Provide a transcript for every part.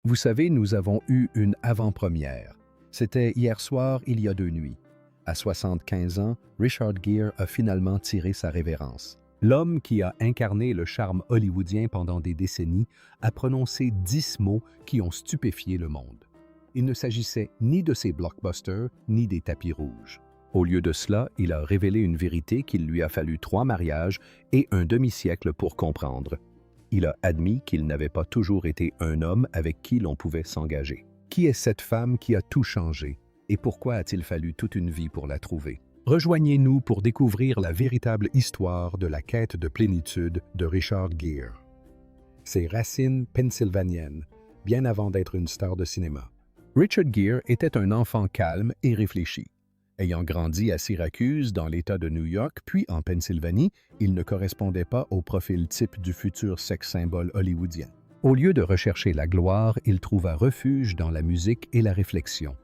Vous savez, nous avons eu une avant-première. C'était hier soir, il y a 2 nuits. À 75 ans, Richard Gere a finalement tiré sa révérence. L'homme qui a incarné le charme hollywoodien pendant des décennies a prononcé 10 mots qui ont stupéfié le monde. Il ne s'agissait ni de ses blockbusters, ni des tapis rouges. Au lieu de cela, il a révélé une vérité qu'il lui a fallu 3 mariages et un demi-siècle pour comprendre. Il a admis qu'il n'avait pas toujours été un homme avec qui l'on pouvait s'engager. Qui est cette femme qui a tout changé? Et pourquoi a-t-il fallu toute une vie pour la trouver? Rejoignez-nous pour découvrir la véritable histoire de la quête de plénitude de Richard Gere. Ses racines pennsylvaniennes, bien avant d'être une star de cinéma. Richard Gere était un enfant calme et réfléchi. Ayant grandi à Syracuse, dans l'État de New York, puis en Pennsylvanie, il ne correspondait pas au profil type du futur sex symbole hollywoodien. Au lieu de rechercher la gloire, il trouva refuge dans la musique et la réflexion.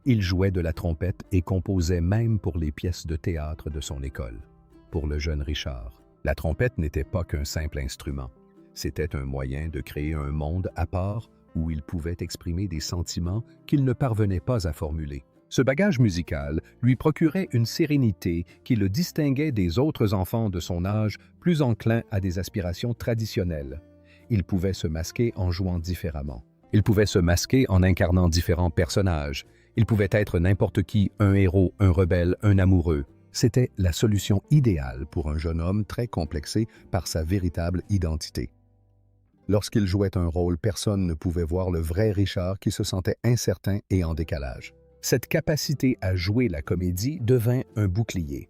Il jouait de la trompette et composait même pour les pièces de théâtre de son école. Pour le jeune Richard, la trompette n'était pas qu'un simple instrument. C'était un moyen de créer un monde à part où il pouvait exprimer des sentiments qu'il ne parvenait pas à formuler. Ce bagage musical lui procurait une sérénité qui le distinguait des autres enfants de son âge plus enclins à des aspirations traditionnelles. Il pouvait se masquer en jouant différemment. Il pouvait se masquer en incarnant différents personnages. Il pouvait être n'importe qui, un héros, un rebelle, un amoureux. C'était la solution idéale pour un jeune homme très complexé par sa véritable identité. Lorsqu'il jouait un rôle, personne ne pouvait voir le vrai Richard qui se sentait incertain et en décalage. Cette capacité à jouer la comédie devint un bouclier.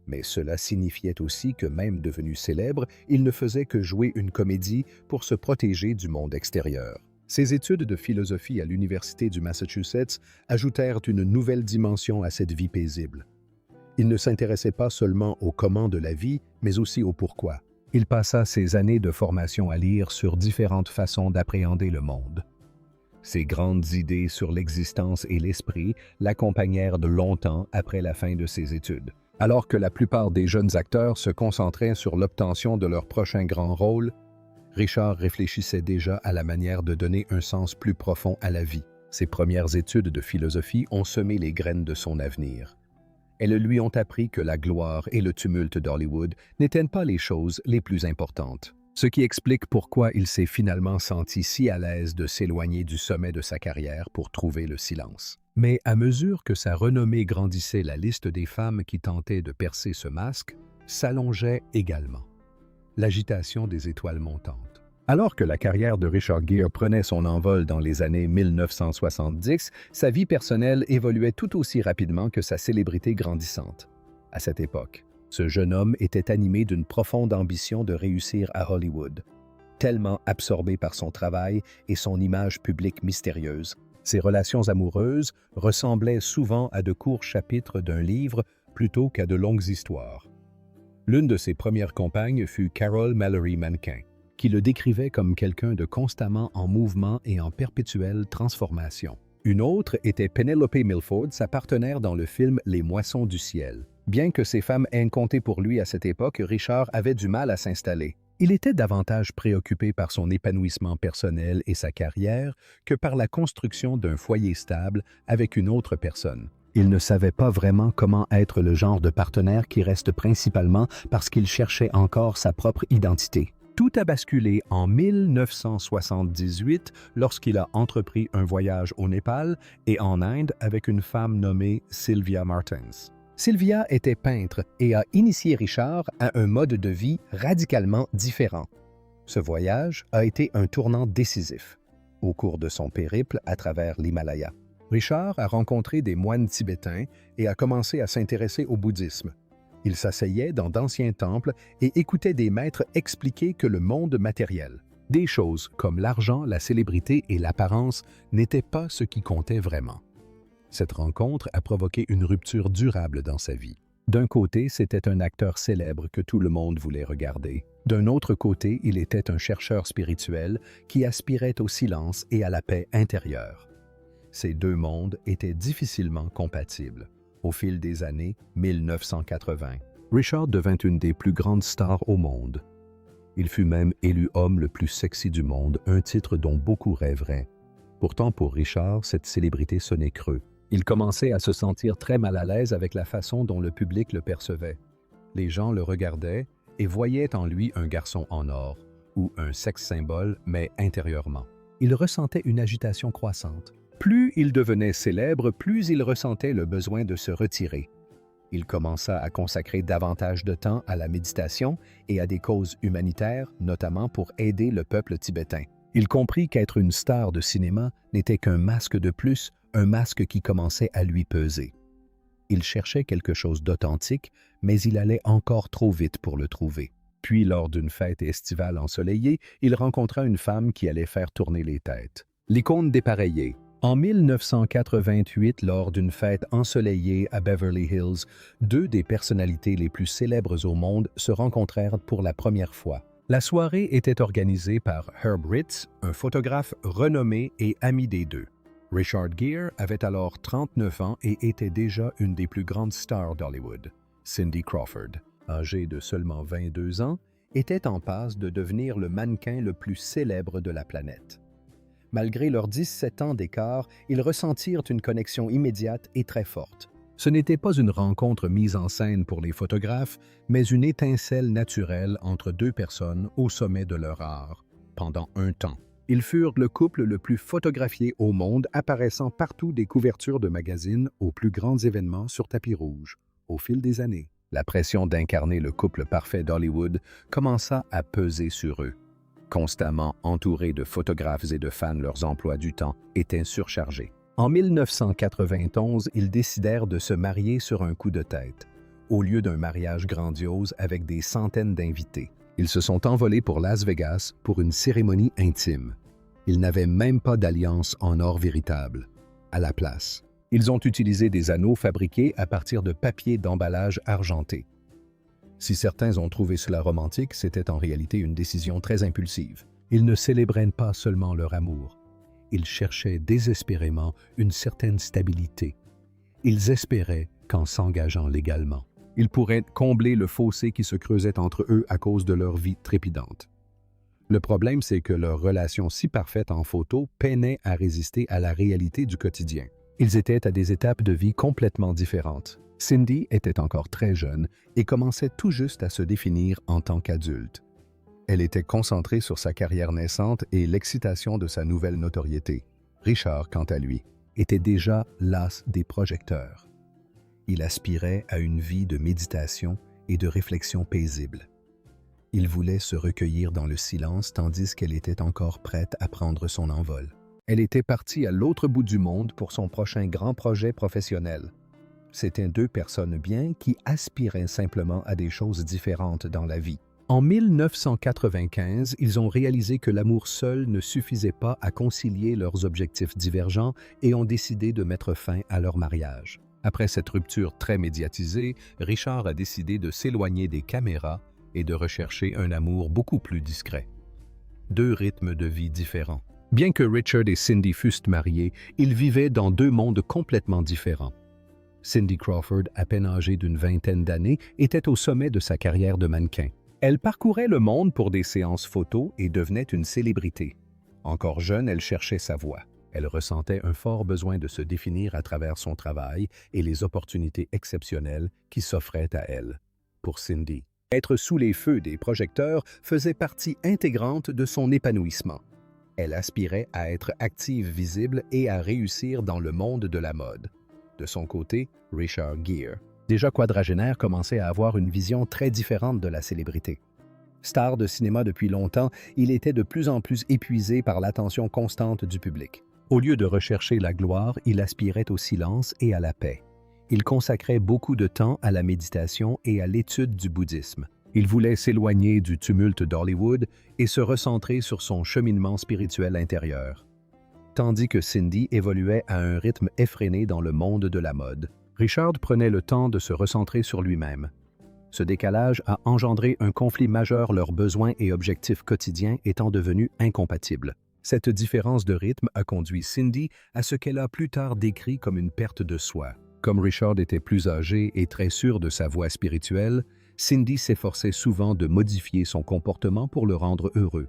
Mais cela signifiait aussi que même devenu célèbre, il ne faisait que jouer une comédie pour se protéger du monde extérieur. Ses études de philosophie à l'Université du Massachusetts ajoutèrent une nouvelle dimension à cette vie paisible. Il ne s'intéressait pas seulement au comment de la vie, mais aussi au pourquoi. Il passa ses années de formation à lire sur différentes façons d'appréhender le monde. Ses grandes idées sur l'existence et l'esprit l'accompagnèrent de longtemps après la fin de ses études. Alors que la plupart des jeunes acteurs se concentraient sur l'obtention de leur prochain grand rôle, Richard réfléchissait déjà à la manière de donner un sens plus profond à la vie. Ses premières études de philosophie ont semé les graines de son avenir. Elles lui ont appris que la gloire et le tumulte d'Hollywood n'étaient pas les choses les plus importantes. Ce qui explique pourquoi il s'est finalement senti si à l'aise de s'éloigner du sommet de sa carrière pour trouver le silence. Mais à mesure que sa renommée grandissait, la liste des femmes qui tentaient de percer ce masque s'allongeait également. L'agitation des étoiles montantes. Alors que la carrière de Richard Gere prenait son envol dans les années 1970, sa vie personnelle évoluait tout aussi rapidement que sa célébrité grandissante. À cette époque, ce jeune homme était animé d'une profonde ambition de réussir à Hollywood. Tellement absorbé par son travail et son image publique mystérieuse, ses relations amoureuses ressemblaient souvent à de courts chapitres d'un livre plutôt qu'à de longues histoires. L'une de ses premières compagnes fut Carol Mallory Mankin, qui le décrivait comme quelqu'un de constamment en mouvement et en perpétuelle transformation. Une autre était Penelope Milford, sa partenaire dans le film Les Moissons du ciel. Bien que ces femmes aient compté pour lui à cette époque, Richard avait du mal à s'installer. Il était davantage préoccupé par son épanouissement personnel et sa carrière que par la construction d'un foyer stable avec une autre personne. Il ne savait pas vraiment comment être le genre de partenaire qui reste principalement parce qu'il cherchait encore sa propre identité. Tout a basculé en 1978 lorsqu'il a entrepris un voyage au Népal et en Inde avec une femme nommée Sylvia Martins. Sylvia était peintre et a initié Richard à un mode de vie radicalement différent. Ce voyage a été un tournant décisif. Au cours de son périple à travers l'Himalaya, Richard a rencontré des moines tibétains et a commencé à s'intéresser au bouddhisme. Il s'asseyait dans d'anciens temples et écoutait des maîtres expliquer que le monde matériel, des choses comme l'argent, la célébrité et l'apparence, n'étaient pas ce qui comptait vraiment. Cette rencontre a provoqué une rupture durable dans sa vie. D'un côté, c'était un acteur célèbre que tout le monde voulait regarder. D'un autre côté, il était un chercheur spirituel qui aspirait au silence et à la paix intérieure. Ces deux mondes étaient difficilement compatibles. Au fil des années 1980, Richard devint une des plus grandes stars au monde. Il fut même élu homme le plus sexy du monde, un titre dont beaucoup rêveraient. Pourtant, pour Richard, cette célébrité sonnait creux. Il commençait à se sentir très mal à l'aise avec la façon dont le public le percevait. Les gens le regardaient et voyaient en lui un garçon en or, ou un sexe symbole, mais intérieurement. Il ressentait une agitation croissante. Plus il devenait célèbre, plus il ressentait le besoin de se retirer. Il commença à consacrer davantage de temps à la méditation et à des causes humanitaires, notamment pour aider le peuple tibétain. Il comprit qu'être une star de cinéma n'était qu'un masque de plus, un masque qui commençait à lui peser. Il cherchait quelque chose d'authentique, mais il allait encore trop vite pour le trouver. Puis, lors d'une fête estivale ensoleillée, il rencontra une femme qui allait faire tourner les têtes. L'icône dépareillée. En 1988, lors d'une fête ensoleillée à Beverly Hills, deux des personnalités les plus célèbres au monde se rencontrèrent pour la première fois. La soirée était organisée par Herb Ritts, un photographe renommé et ami des deux. Richard Gere avait alors 39 ans et était déjà une des plus grandes stars d'Hollywood. Cindy Crawford, âgée de seulement 22 ans, était en passe de devenir le mannequin le plus célèbre de la planète. Malgré leurs 17 ans d'écart, ils ressentirent une connexion immédiate et très forte. Ce n'était pas une rencontre mise en scène pour les photographes, mais une étincelle naturelle entre deux personnes au sommet de leur art, pendant un temps. Ils furent le couple le plus photographié au monde, apparaissant partout des couvertures de magazines aux plus grands événements sur tapis rouge. Au fil des années, la pression d'incarner le couple parfait d'Hollywood commença à peser sur eux. Constamment entourés de photographes et de fans, leurs emplois du temps étaient surchargés. En 1991, ils décidèrent de se marier sur un coup de tête, au lieu d'un mariage grandiose avec des centaines d'invités. Ils se sont envolés pour Las Vegas pour une cérémonie intime. Ils n'avaient même pas d'alliance en or véritable. À la place, ils ont utilisé des anneaux fabriqués à partir de papier d'emballage argenté. Si certains ont trouvé cela romantique, c'était en réalité une décision très impulsive. Ils ne célébraient pas seulement leur amour. Ils cherchaient désespérément une certaine stabilité. Ils espéraient qu'en s'engageant légalement, ils pourraient combler le fossé qui se creusait entre eux à cause de leur vie trépidante. Le problème, c'est que leur relation si parfaite en photo peinait à résister à la réalité du quotidien. Ils étaient à des étapes de vie complètement différentes. Cindy était encore très jeune et commençait tout juste à se définir en tant qu'adulte. Elle était concentrée sur sa carrière naissante et l'excitation de sa nouvelle notoriété. Richard, quant à lui, était déjà las des projecteurs. Il aspirait à une vie de méditation et de réflexion paisible. Il voulait se recueillir dans le silence tandis qu'elle était encore prête à prendre son envol. Elle était partie à l'autre bout du monde pour son prochain grand projet professionnel. C'étaient deux personnes bien qui aspiraient simplement à des choses différentes dans la vie. En 1995, ils ont réalisé que l'amour seul ne suffisait pas à concilier leurs objectifs divergents et ont décidé de mettre fin à leur mariage. Après cette rupture très médiatisée, Richard a décidé de s'éloigner des caméras et de rechercher un amour beaucoup plus discret. Deux rythmes de vie différents. Bien que Richard et Cindy fussent mariés, ils vivaient dans deux mondes complètement différents. Cindy Crawford, à peine âgée d'une vingtaine d'années, était au sommet de sa carrière de mannequin. Elle parcourait le monde pour des séances photos et devenait une célébrité. Encore jeune, elle cherchait sa voie. Elle ressentait un fort besoin de se définir à travers son travail et les opportunités exceptionnelles qui s'offraient à elle. Pour Cindy, être sous les feux des projecteurs faisait partie intégrante de son épanouissement. Elle aspirait à être active, visible et à réussir dans le monde de la mode. De son côté, Richard Gere, déjà quadragénaire, commençait à avoir une vision très différente de la célébrité. Star de cinéma depuis longtemps, il était de plus en plus épuisé par l'attention constante du public. Au lieu de rechercher la gloire, il aspirait au silence et à la paix. Il consacrait beaucoup de temps à la méditation et à l'étude du bouddhisme. Il voulait s'éloigner du tumulte d'Hollywood et se recentrer sur son cheminement spirituel intérieur. Tandis que Cindy évoluait à un rythme effréné dans le monde de la mode, Richard prenait le temps de se recentrer sur lui-même. Ce décalage a engendré un conflit majeur, leurs besoins et objectifs quotidiens étant devenus incompatibles. Cette différence de rythme a conduit Cindy à ce qu'elle a plus tard décrit comme une perte de soi. Comme Richard était plus âgé et très sûr de sa voie spirituelle, Cindy s'efforçait souvent de modifier son comportement pour le rendre heureux.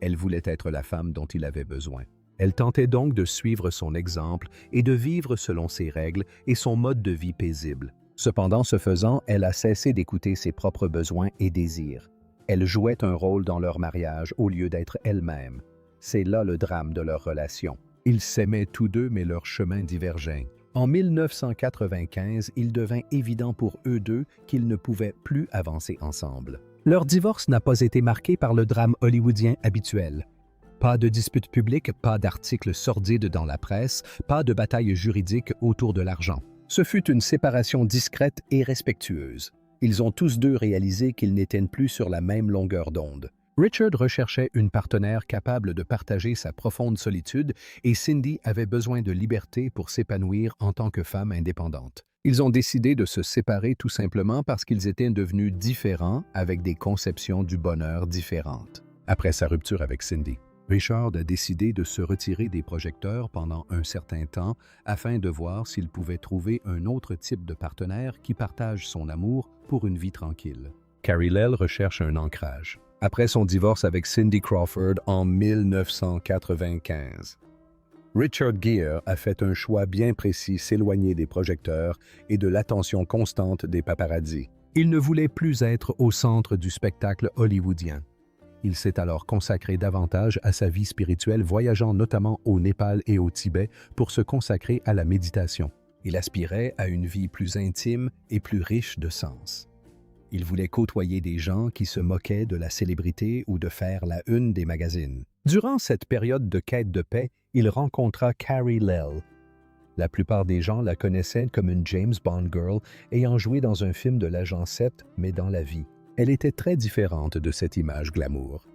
Elle voulait être la femme dont il avait besoin. Elle tentait donc de suivre son exemple et de vivre selon ses règles et son mode de vie paisible. Cependant, ce faisant, elle a cessé d'écouter ses propres besoins et désirs. Elle jouait un rôle dans leur mariage au lieu d'être elle-même. C'est là le drame de leur relation. Ils s'aimaient tous deux, mais leurs chemins divergeaient. En 1995, il devint évident pour eux deux qu'ils ne pouvaient plus avancer ensemble. Leur divorce n'a pas été marqué par le drame hollywoodien habituel. Pas de disputes publiques, pas d'articles sordides dans la presse, pas de bataille juridique autour de l'argent. Ce fut une séparation discrète et respectueuse. Ils ont tous deux réalisé qu'ils n'étaient plus sur la même longueur d'onde. Richard recherchait une partenaire capable de partager sa profonde solitude et Cindy avait besoin de liberté pour s'épanouir en tant que femme indépendante. Ils ont décidé de se séparer tout simplement parce qu'ils étaient devenus différents avec des conceptions du bonheur différentes. Après sa rupture avec Cindy, Richard a décidé de se retirer des projecteurs pendant un certain temps afin de voir s'il pouvait trouver un autre type de partenaire qui partage son amour pour une vie tranquille. Carrie Lell recherche un ancrage. Après son divorce avec Cindy Crawford en 1995, Richard Gere a fait un choix bien précis, s'éloigner des projecteurs et de l'attention constante des paparazzis. Il ne voulait plus être au centre du spectacle hollywoodien. Il s'est alors consacré davantage à sa vie spirituelle, voyageant notamment au Népal et au Tibet pour se consacrer à la méditation. Il aspirait à une vie plus intime et plus riche de sens. Il voulait côtoyer des gens qui se moquaient de la célébrité ou de faire la une des magazines. Durant cette période de quête de paix, il rencontra Carrie Lell. La plupart des gens la connaissaient comme une James Bond girl ayant joué dans un film de l'agent 7, mais dans la vie. Elle était très différente de cette image glamour.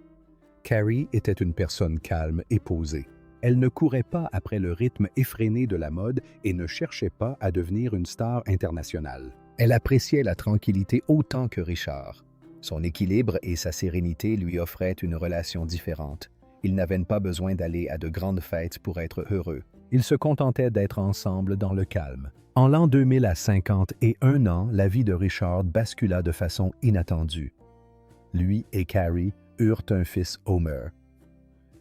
Carrie était une personne calme et posée. Elle ne courait pas après le rythme effréné de la mode et ne cherchait pas à devenir une star internationale. Elle appréciait la tranquillité autant que Richard. Son équilibre et sa sérénité lui offraient une relation différente. Ils n'avaient pas besoin d'aller à de grandes fêtes pour être heureux. Ils se contentaient d'être ensemble dans le calme. En l'an 2000 à 51 ans, la vie de Richard bascula de façon inattendue. Lui et Carrie eurent un fils, Homer.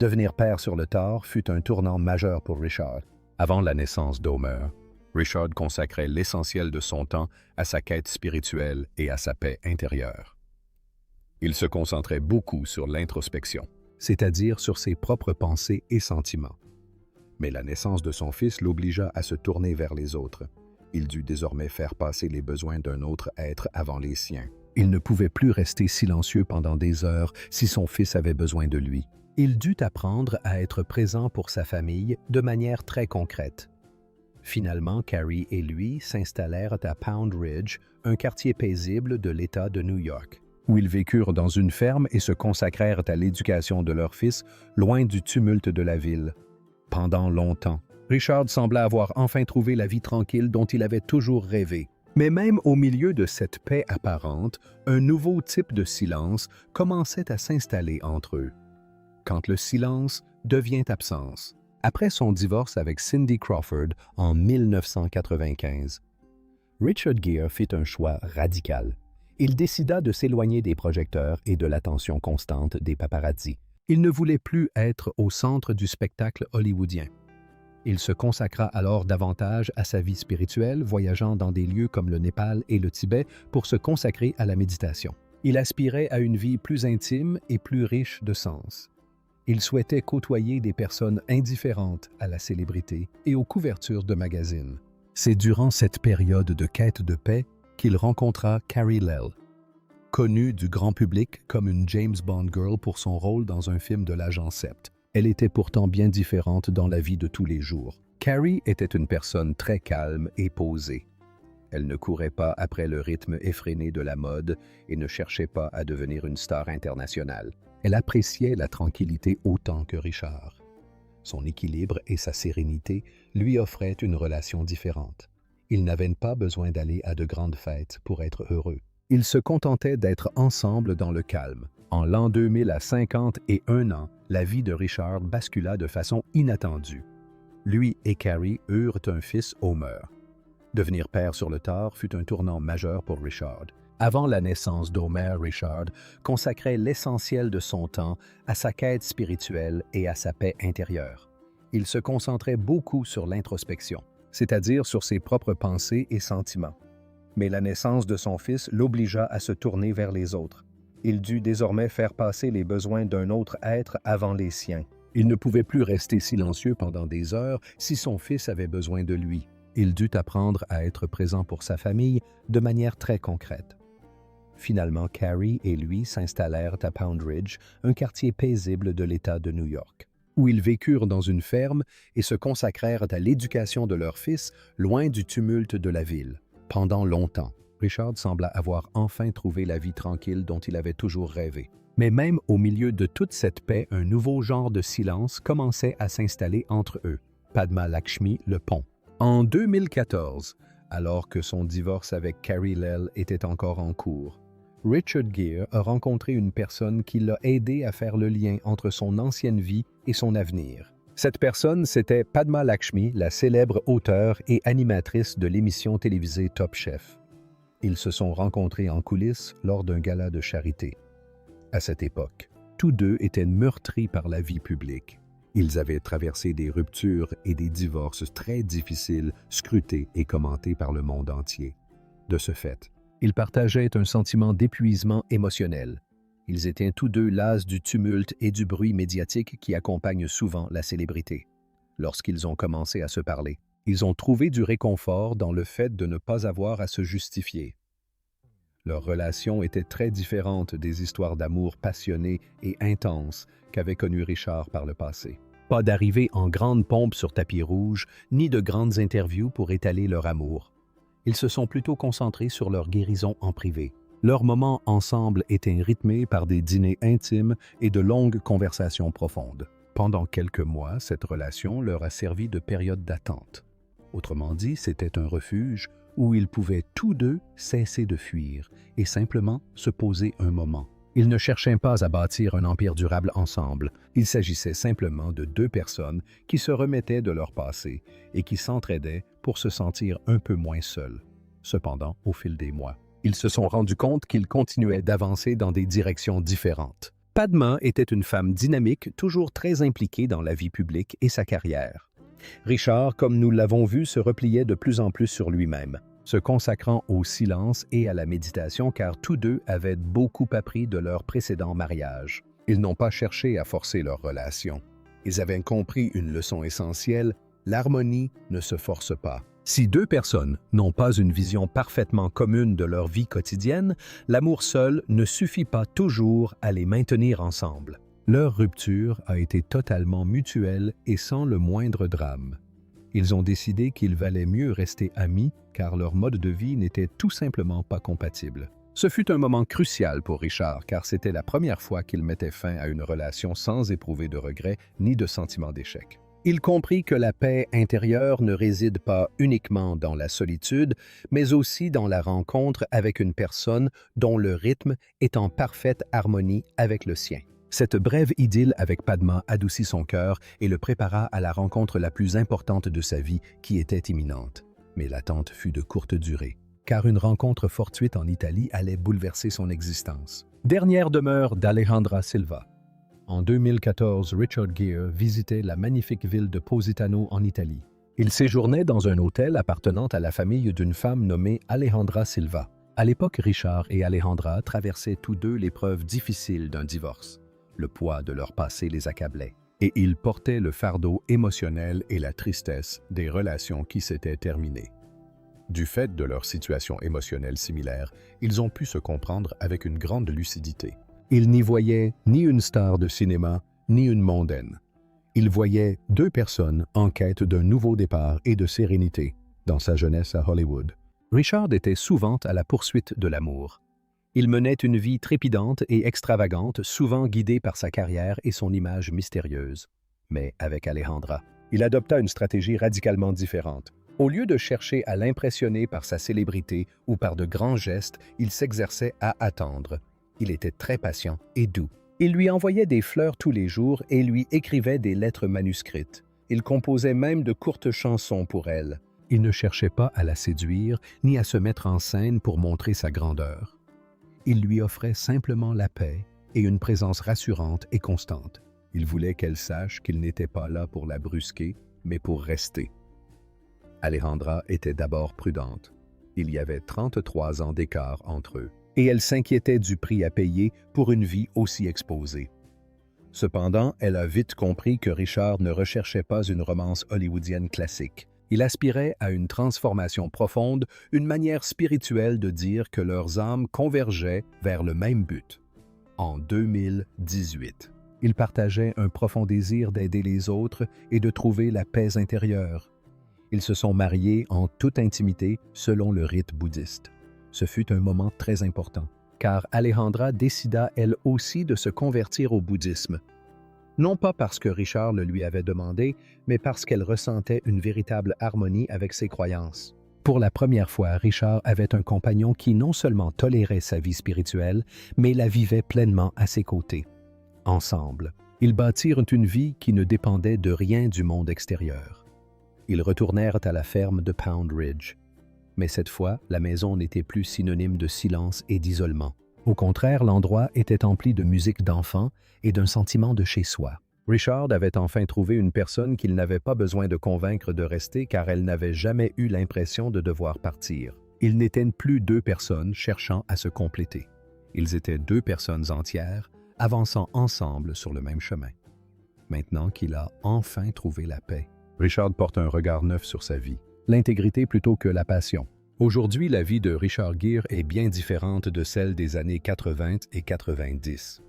Devenir père sur le tard fut un tournant majeur pour Richard. Avant la naissance d'Homer, Richard consacrait l'essentiel de son temps à sa quête spirituelle et à sa paix intérieure. Il se concentrait beaucoup sur l'introspection, c'est-à-dire sur ses propres pensées et sentiments. Mais la naissance de son fils l'obligea à se tourner vers les autres. Il dut désormais faire passer les besoins d'un autre être avant les siens. Il ne pouvait plus rester silencieux pendant des heures si son fils avait besoin de lui. Il dut apprendre à être présent pour sa famille de manière très concrète. Finalement, Carrie et lui s'installèrent à Pound Ridge, un quartier paisible de l'État de New York, où ils vécurent dans une ferme et se consacrèrent à l'éducation de leur fils, loin du tumulte de la ville. Pendant longtemps, Richard semblait avoir enfin trouvé la vie tranquille dont il avait toujours rêvé. Mais même au milieu de cette paix apparente, un nouveau type de silence commençait à s'installer entre eux. Quand le silence devient absence. Après son divorce avec Cindy Crawford en 1995, Richard Gere fit un choix radical. Il décida de s'éloigner des projecteurs et de l'attention constante des paparazzis. Il ne voulait plus être au centre du spectacle hollywoodien. Il se consacra alors davantage à sa vie spirituelle, voyageant dans des lieux comme le Népal et le Tibet pour se consacrer à la méditation. Il aspirait à une vie plus intime et plus riche de sens. Il souhaitait côtoyer des personnes indifférentes à la célébrité et aux couvertures de magazines. C'est durant cette période de quête de paix qu'il rencontra Carrie Lell. Connue du grand public comme une James Bond girl pour son rôle dans un film de l'agent 7. Elle était pourtant bien différente dans la vie de tous les jours. Carrie était une personne très calme et posée. Elle ne courait pas après le rythme effréné de la mode et ne cherchait pas à devenir une star internationale. Elle appréciait la tranquillité autant que Richard. Son équilibre et sa sérénité lui offraient une relation différente. Ils n'avaient pas besoin d'aller à de grandes fêtes pour être heureux. Ils se contentaient d'être ensemble dans le calme. En l'an 2000 à 51 ans, la vie de Richard bascula de façon inattendue. Lui et Carrie eurent un fils, Homer. Devenir père sur le tard fut un tournant majeur pour Richard. Avant la naissance d'Homer, Richard consacrait l'essentiel de son temps à sa quête spirituelle et à sa paix intérieure. Il se concentrait beaucoup sur l'introspection, c'est-à-dire sur ses propres pensées et sentiments. Mais la naissance de son fils l'obligea à se tourner vers les autres. Il dut désormais faire passer les besoins d'un autre être avant les siens. Il ne pouvait plus rester silencieux pendant des heures si son fils avait besoin de lui. Il dut apprendre à être présent pour sa famille de manière très concrète. Finalement, Carrie et lui s'installèrent à Pound Ridge, un quartier paisible de l'État de New York, où ils vécurent dans une ferme et se consacrèrent à l'éducation de leur fils, loin du tumulte de la ville. Pendant longtemps, Richard sembla avoir enfin trouvé la vie tranquille dont il avait toujours rêvé. Mais même au milieu de toute cette paix, un nouveau genre de silence commençait à s'installer entre eux. Padma Lakshmi, le pont. En 2014, alors que son divorce avec Carrie Lell était encore en cours, Richard Gere a rencontré une personne qui l'a aidé à faire le lien entre son ancienne vie et son avenir. Cette personne, c'était Padma Lakshmi, la célèbre auteure et animatrice de l'émission télévisée Top Chef. Ils se sont rencontrés en coulisses lors d'un gala de charité. À cette époque, tous deux étaient meurtris par la vie publique. Ils avaient traversé des ruptures et des divorces très difficiles, scrutés et commentés par le monde entier. De ce fait, ils partageaient un sentiment d'épuisement émotionnel. Ils étaient tous deux las du tumulte et du bruit médiatique qui accompagne souvent la célébrité. Lorsqu'ils ont commencé à se parler, ils ont trouvé du réconfort dans le fait de ne pas avoir à se justifier. Leur relation était très différente des histoires d'amour passionnées et intenses qu'avait connues Richard par le passé. Pas d'arrivée en grande pompe sur tapis rouge, ni de grandes interviews pour étaler leur amour. Ils se sont plutôt concentrés sur leur guérison en privé. Leurs moments ensemble étaient rythmés par des dîners intimes et de longues conversations profondes. Pendant quelques mois, cette relation leur a servi de période d'attente. Autrement dit, c'était un refuge où ils pouvaient tous deux cesser de fuir et simplement se poser un moment. Ils ne cherchaient pas à bâtir un empire durable ensemble. Il s'agissait simplement de deux personnes qui se remettaient de leur passé et qui s'entraidaient pour se sentir un peu moins seuls. Cependant, au fil des mois, ils se sont rendus compte qu'ils continuaient d'avancer dans des directions différentes. Padma était une femme dynamique, toujours très impliquée dans la vie publique et sa carrière. Richard, comme nous l'avons vu, se repliait de plus en plus sur lui-même, se consacrant au silence et à la méditation car tous deux avaient beaucoup appris de leur précédent mariage. Ils n'ont pas cherché à forcer leur relation. Ils avaient compris une leçon essentielle, l'harmonie ne se force pas. Si deux personnes n'ont pas une vision parfaitement commune de leur vie quotidienne, l'amour seul ne suffit pas toujours à les maintenir ensemble. Leur rupture a été totalement mutuelle et sans le moindre drame. Ils ont décidé qu'il valait mieux rester amis car leur mode de vie n'était tout simplement pas compatible. Ce fut un moment crucial pour Richard car c'était la première fois qu'il mettait fin à une relation sans éprouver de regrets ni de sentiment d'échec. Il comprit que la paix intérieure ne réside pas uniquement dans la solitude, mais aussi dans la rencontre avec une personne dont le rythme est en parfaite harmonie avec le sien. Cette brève idylle avec Padma adoucit son cœur et le prépara à la rencontre la plus importante de sa vie qui était imminente. Mais l'attente fut de courte durée, car une rencontre fortuite en Italie allait bouleverser son existence. Dernière demeure d'Alejandra Silva. En 2014, Richard Gere visitait la magnifique ville de Positano en Italie. Il séjournait dans un hôtel appartenant à la famille d'une femme nommée Alejandra Silva. À l'époque, Richard et Alejandra traversaient tous deux l'épreuve difficile d'un divorce. Le poids de leur passé les accablait, et ils portaient le fardeau émotionnel et la tristesse des relations qui s'étaient terminées. Du fait de leur situation émotionnelle similaire, ils ont pu se comprendre avec une grande lucidité. Ils n'y voyaient ni une star de cinéma, ni une mondaine. Ils voyaient deux personnes en quête d'un nouveau départ et de sérénité dans sa jeunesse à Hollywood. Richard était souvent à la poursuite de l'amour. Il menait une vie trépidante et extravagante, souvent guidée par sa carrière et son image mystérieuse. Mais avec Alejandra, il adopta une stratégie radicalement différente. Au lieu de chercher à l'impressionner par sa célébrité ou par de grands gestes, il s'exerçait à attendre. Il était très patient et doux. Il lui envoyait des fleurs tous les jours et lui écrivait des lettres manuscrites. Il composait même de courtes chansons pour elle. Il ne cherchait pas à la séduire ni à se mettre en scène pour montrer sa grandeur. Il lui offrait simplement la paix et une présence rassurante et constante. Il voulait qu'elle sache qu'il n'était pas là pour la brusquer, mais pour rester. Alejandra était d'abord prudente. Il y avait 33 ans d'écart entre eux, et elle s'inquiétait du prix à payer pour une vie aussi exposée. Cependant, elle a vite compris que Richard ne recherchait pas une romance hollywoodienne classique. Il aspirait à une transformation profonde, une manière spirituelle de dire que leurs âmes convergeaient vers le même but. En 2018, ils partageaient un profond désir d'aider les autres et de trouver la paix intérieure. Ils se sont mariés en toute intimité selon le rite bouddhiste. Ce fut un moment très important, car Alejandra décida elle aussi de se convertir au bouddhisme. Non pas parce que Richard le lui avait demandé, mais parce qu'elle ressentait une véritable harmonie avec ses croyances. Pour la première fois, Richard avait un compagnon qui non seulement tolérait sa vie spirituelle, mais la vivait pleinement à ses côtés. Ensemble, ils bâtirent une vie qui ne dépendait de rien du monde extérieur. Ils retournèrent à la ferme de Pound Ridge. Mais cette fois, la maison n'était plus synonyme de silence et d'isolement. Au contraire, l'endroit était empli de musique d'enfants et d'un sentiment de chez-soi. Richard avait enfin trouvé une personne qu'il n'avait pas besoin de convaincre de rester car elle n'avait jamais eu l'impression de devoir partir. Ils n'étaient plus deux personnes cherchant à se compléter. Ils étaient deux personnes entières, avançant ensemble sur le même chemin. Maintenant qu'il a enfin trouvé la paix, Richard porte un regard neuf sur sa vie, l'intégrité plutôt que la passion. Aujourd'hui, la vie de Richard Gere est bien différente de celle des années 80 et 90.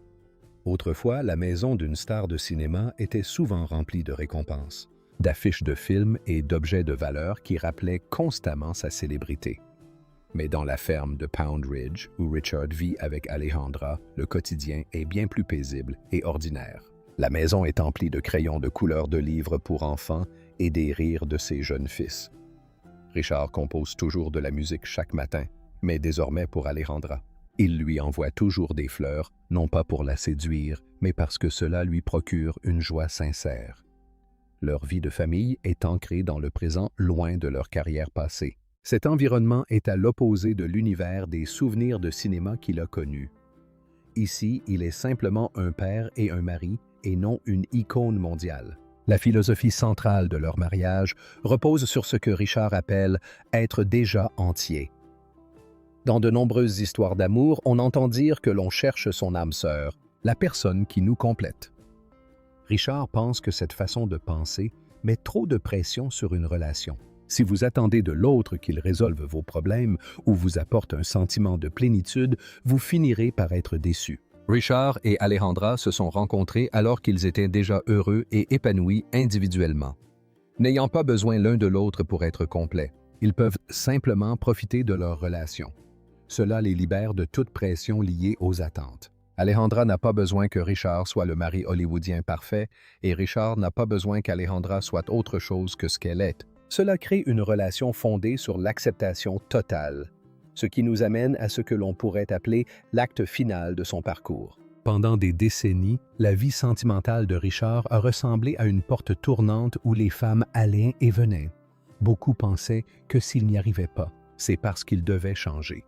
Autrefois, la maison d'une star de cinéma était souvent remplie de récompenses, d'affiches de films et d'objets de valeur qui rappelaient constamment sa célébrité. Mais dans la ferme de Pound Ridge, où Richard vit avec Alejandra, le quotidien est bien plus paisible et ordinaire. La maison est emplie de crayons de couleur de livres pour enfants et des rires de ses jeunes fils. Richard compose toujours de la musique chaque matin, mais désormais pour Alejandra. Il lui envoie toujours des fleurs, non pas pour la séduire, mais parce que cela lui procure une joie sincère. Leur vie de famille est ancrée dans le présent, loin de leur carrière passée. Cet environnement est à l'opposé de l'univers des souvenirs de cinéma qu'il a connus. Ici, il est simplement un père et un mari, et non une icône mondiale. La philosophie centrale de leur mariage repose sur ce que Richard appelle « être déjà entier ». Dans de nombreuses histoires d'amour, on entend dire que l'on cherche son âme sœur, la personne qui nous complète. Richard pense que cette façon de penser met trop de pression sur une relation. Si vous attendez de l'autre qu'il résolve vos problèmes ou vous apporte un sentiment de plénitude, vous finirez par être déçu. Richard et Alejandra se sont rencontrés alors qu'ils étaient déjà heureux et épanouis individuellement. N'ayant pas besoin l'un de l'autre pour être complets, ils peuvent simplement profiter de leur relation. Cela les libère de toute pression liée aux attentes. Alejandra n'a pas besoin que Richard soit le mari hollywoodien parfait et Richard n'a pas besoin qu'Alejandra soit autre chose que ce qu'elle est. Cela crée une relation fondée sur l'acceptation totale, ce qui nous amène à ce que l'on pourrait appeler l'acte final de son parcours. Pendant des décennies, la vie sentimentale de Richard a ressemblé à une porte tournante où les femmes allaient et venaient. Beaucoup pensaient que s'il n'y arrivait pas, c'est parce qu'il devait changer.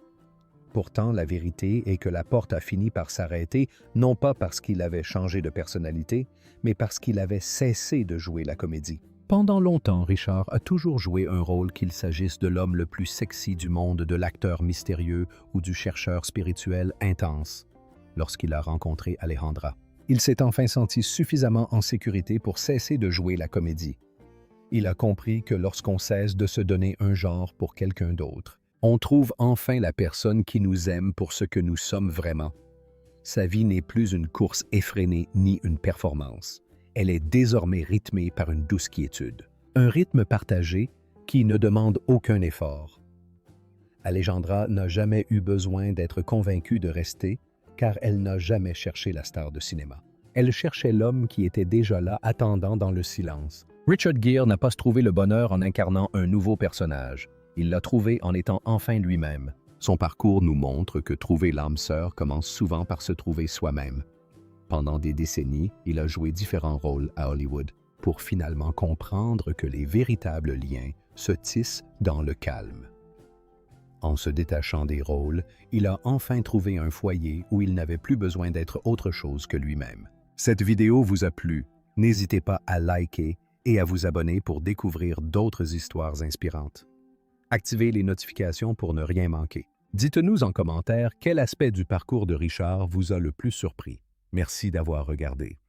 Pourtant, la vérité est que la porte a fini par s'arrêter, non pas parce qu'il avait changé de personnalité, mais parce qu'il avait cessé de jouer la comédie. Pendant longtemps, Richard a toujours joué un rôle qu'il s'agisse de l'homme le plus sexy du monde, de l'acteur mystérieux ou du chercheur spirituel intense. Lorsqu'il a rencontré Alejandra, il s'est enfin senti suffisamment en sécurité pour cesser de jouer la comédie. Il a compris que lorsqu'on cesse de se donner un genre pour quelqu'un d'autre, on trouve enfin la personne qui nous aime pour ce que nous sommes vraiment. Sa vie n'est plus une course effrénée ni une performance. Elle est désormais rythmée par une douce quiétude. Un rythme partagé qui ne demande aucun effort. Alejandra n'a jamais eu besoin d'être convaincue de rester, car elle n'a jamais cherché la star de cinéma. Elle cherchait l'homme qui était déjà là, attendant dans le silence. Richard Gere n'a pas trouvé le bonheur en incarnant un nouveau personnage. Il l'a trouvé en étant enfin lui-même. Son parcours nous montre que trouver l'âme sœur commence souvent par se trouver soi-même. Pendant des décennies, il a joué différents rôles à Hollywood pour finalement comprendre que les véritables liens se tissent dans le calme. En se détachant des rôles, il a enfin trouvé un foyer où il n'avait plus besoin d'être autre chose que lui-même. Cette vidéo vous a plu. N'hésitez pas à liker et à vous abonner pour découvrir d'autres histoires inspirantes. Activez les notifications pour ne rien manquer. Dites-nous en commentaire quel aspect du parcours de Richard vous a le plus surpris. Merci d'avoir regardé.